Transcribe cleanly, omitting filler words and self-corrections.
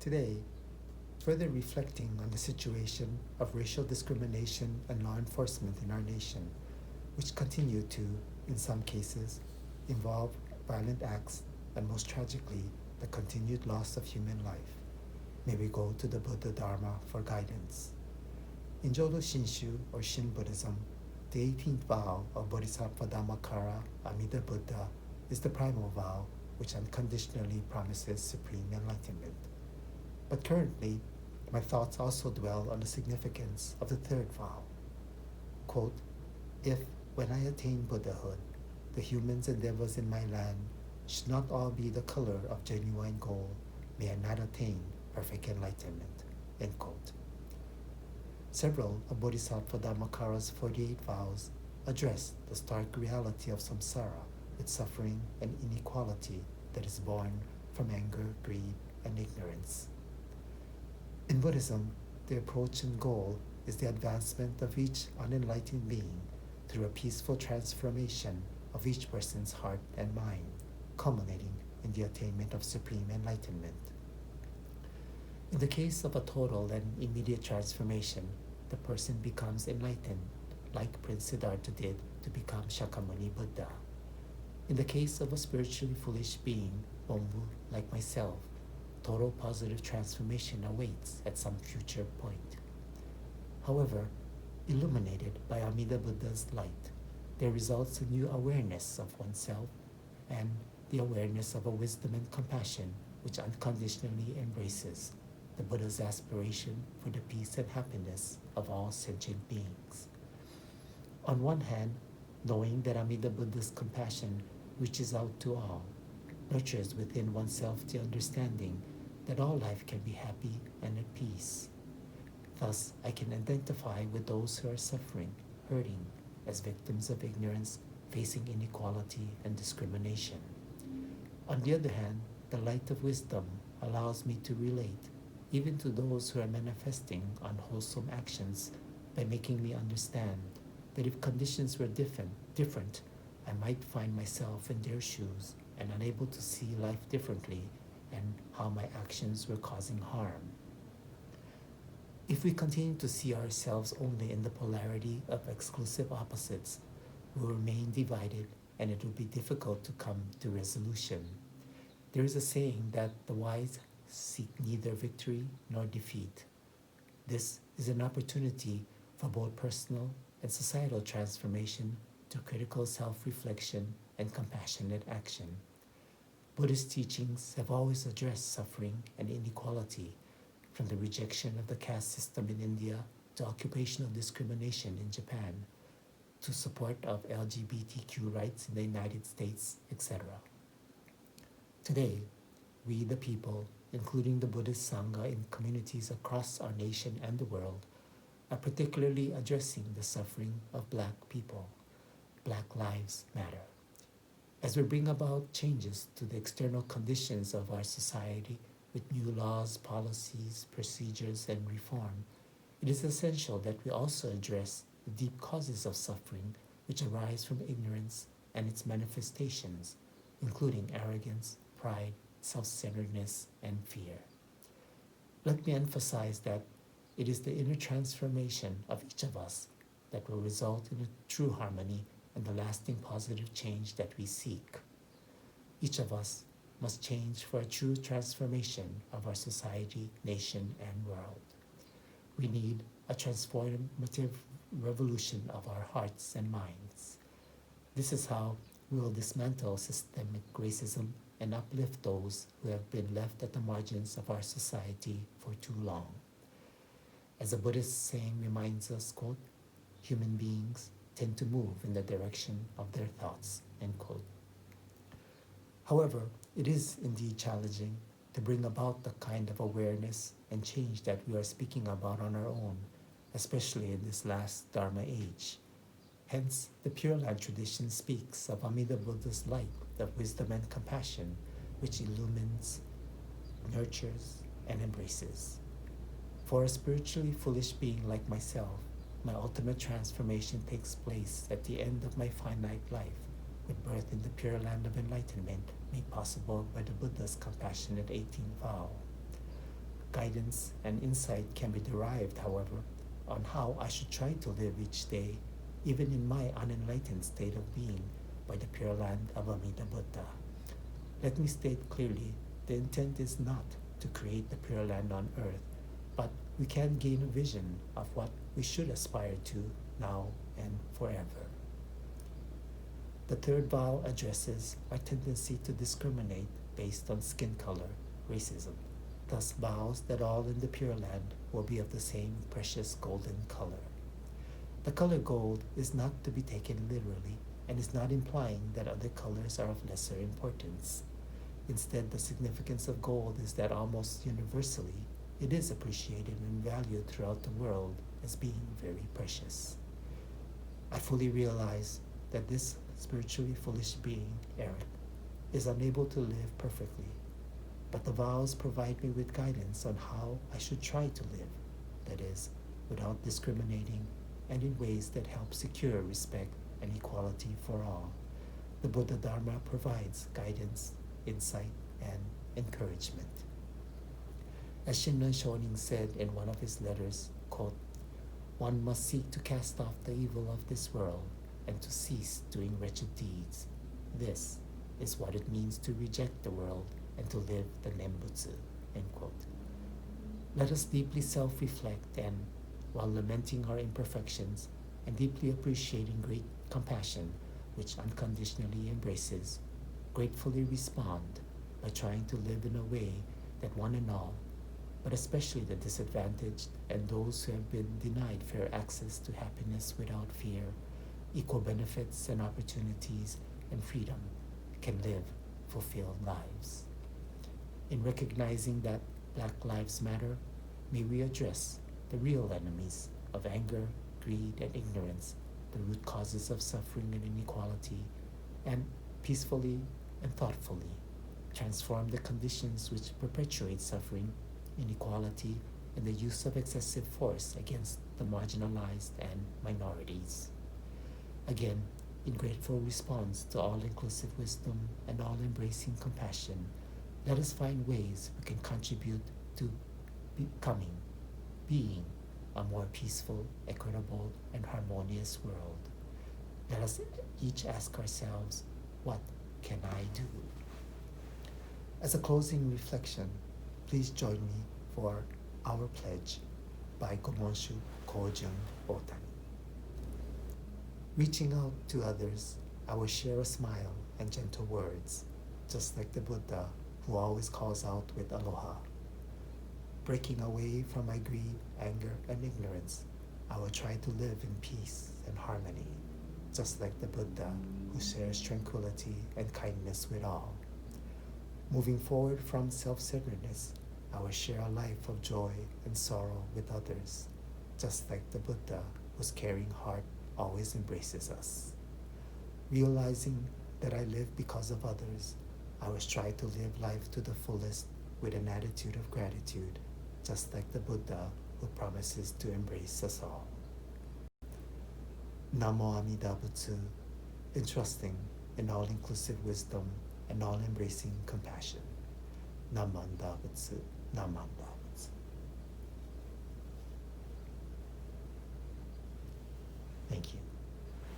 Today, further reflecting on the situation of racial discrimination and law enforcement in our nation, which continue to, in some cases, involve violent acts and most tragically, the continued loss of human life, may we go to the Buddha-Dharma for guidance. In Jodo Shinshu, or Shin Buddhism, the 18th vow of Bodhisattva Dhammakara Amida Buddha is the primal vow which unconditionally promises supreme enlightenment. But currently, my thoughts also dwell on the significance of the third vow. Quote, if, when I attain Buddhahood, the humans and devas in my land should not all be the color of genuine gold, may I not attain perfect enlightenment. End quote. Several of Bodhisattva Dhammakara's 48 vows address the stark reality of samsara with suffering and inequality that is born from anger, greed, and ignorance. In Buddhism, the approach and goal is the advancement of each unenlightened being through a peaceful transformation of each person's heart and mind, culminating in the attainment of supreme enlightenment. In the case of a total and immediate transformation, the person becomes enlightened, like Prince Siddhartha did to become Shakyamuni Buddha. In the case of a spiritually foolish being, Bombu, like myself, total positive transformation awaits at some future point. However, illuminated by Amida Buddha's light, there results a new awareness of oneself and the awareness of a wisdom and compassion which unconditionally embraces the Buddha's aspiration for the peace and happiness of all sentient beings. On one hand, knowing that Amida Buddha's compassion reaches out to all, nurtures within oneself the understanding that all life can be happy and at peace. Thus, I can identify with those who are suffering, hurting, as victims of ignorance, facing inequality and discrimination. On the other hand, the light of wisdom allows me to relate even to those who are manifesting unwholesome actions by making me understand that if conditions were different, I might find myself in their shoes and unable to see life differently and how my actions were causing harm. If we continue to see ourselves only in the polarity of exclusive opposites, we will remain divided and it will be difficult to come to resolution. There is a saying that the wise seek neither victory nor defeat. This is an opportunity for both personal and societal transformation to critical self-reflection and compassionate action. Buddhist teachings have always addressed suffering and inequality, from the rejection of the caste system in India to occupational discrimination in Japan, to support of LGBTQ rights in the United States, etc. Today, we the people, including the Buddhist Sangha in communities across our nation and the world, are particularly addressing the suffering of Black people. Black Lives Matter. As we bring about changes to the external conditions of our society with new laws, policies, procedures, and reform, it is essential that we also address the deep causes of suffering which arise from ignorance and its manifestations, including arrogance, pride, self-centeredness, and fear. Let me emphasize that it is the inner transformation of each of us that will result in a true harmony and the lasting positive change that we seek. Each of us must change for a true transformation of our society, nation, and world. We need a transformative revolution of our hearts and minds. This is how we will dismantle systemic racism and uplift those who have been left at the margins of our society for too long. As a Buddhist saying reminds us, quote, human beings tend to move in the direction of their thoughts, end quote. However, it is indeed challenging to bring about the kind of awareness and change that we are speaking about on our own, especially in this last Dharma age. Hence, the Pure Land tradition speaks of Amida Buddha's light of wisdom and compassion, which illumines, nurtures, and embraces. For a spiritually foolish being like myself, my ultimate transformation takes place at the end of my finite life, with birth in the Pure Land of Enlightenment made possible by the Buddha's compassionate 18th vow. Guidance and insight can be derived, however, on how I should try to live each day, even in my unenlightened state of being, by the Pure Land of Amida Buddha. Let me state clearly, the intent is not to create the Pure Land on earth, but we can gain a vision of what we should aspire to now and forever. The third vow addresses our tendency to discriminate based on skin color, racism, thus vows that all in the Pure Land will be of the same precious golden color. The color gold is not to be taken literally and is not implying that other colors are of lesser importance. Instead, the significance of gold is that almost universally, it is appreciated and valued throughout the world as being very precious. I fully realize that this spiritually foolish being, Eric, is unable to live perfectly, but the vows provide me with guidance on how I should try to live, that is, without discriminating and in ways that help secure respect and equality for all. The Buddha-Dharma provides guidance, insight, and encouragement. As Shinran Shonin said in one of his letters, quote, "One must seek to cast off the evil of this world and to cease doing wretched deeds. This is what it means to reject the world and to live the Nembutsu." End quote. Let us deeply self-reflect and, while lamenting our imperfections and deeply appreciating great compassion, which unconditionally embraces, gratefully respond by trying to live in a way that one and all, but especially the disadvantaged and those who have been denied fair access to happiness without fear, equal benefits and opportunities, and freedom, can live fulfilled lives. In recognizing that Black Lives Matter, may we address the real enemies of anger, greed, and ignorance, the root causes of suffering and inequality, and peacefully and thoughtfully transform the conditions which perpetuate suffering, inequality, and the use of excessive force against the marginalized and minorities. Again, in grateful response to all-inclusive wisdom and all-embracing compassion, let us find ways we can contribute to being a more peaceful, equitable, and harmonious world. Let us each ask ourselves, what can I do? As a closing reflection, please join me for Our Pledge by Gomonshu Kojun Otani. Reaching out to others, I will share a smile and gentle words, just like the Buddha who always calls out with aloha. Breaking away from my greed, anger, and ignorance, I will try to live in peace and harmony, just like the Buddha who shares tranquility and kindness with all. Moving forward from self-centeredness, I will share a life of joy and sorrow with others, just like the Buddha whose caring heart always embraces us. Realizing that I live because of others, I will try to live life to the fullest with an attitude of gratitude, just like the Buddha who promises to embrace us all. Namo Amida Butsu, entrusting in all-inclusive wisdom and all-embracing compassion. Namanda Butsu, Namanda Butsu. Thank you.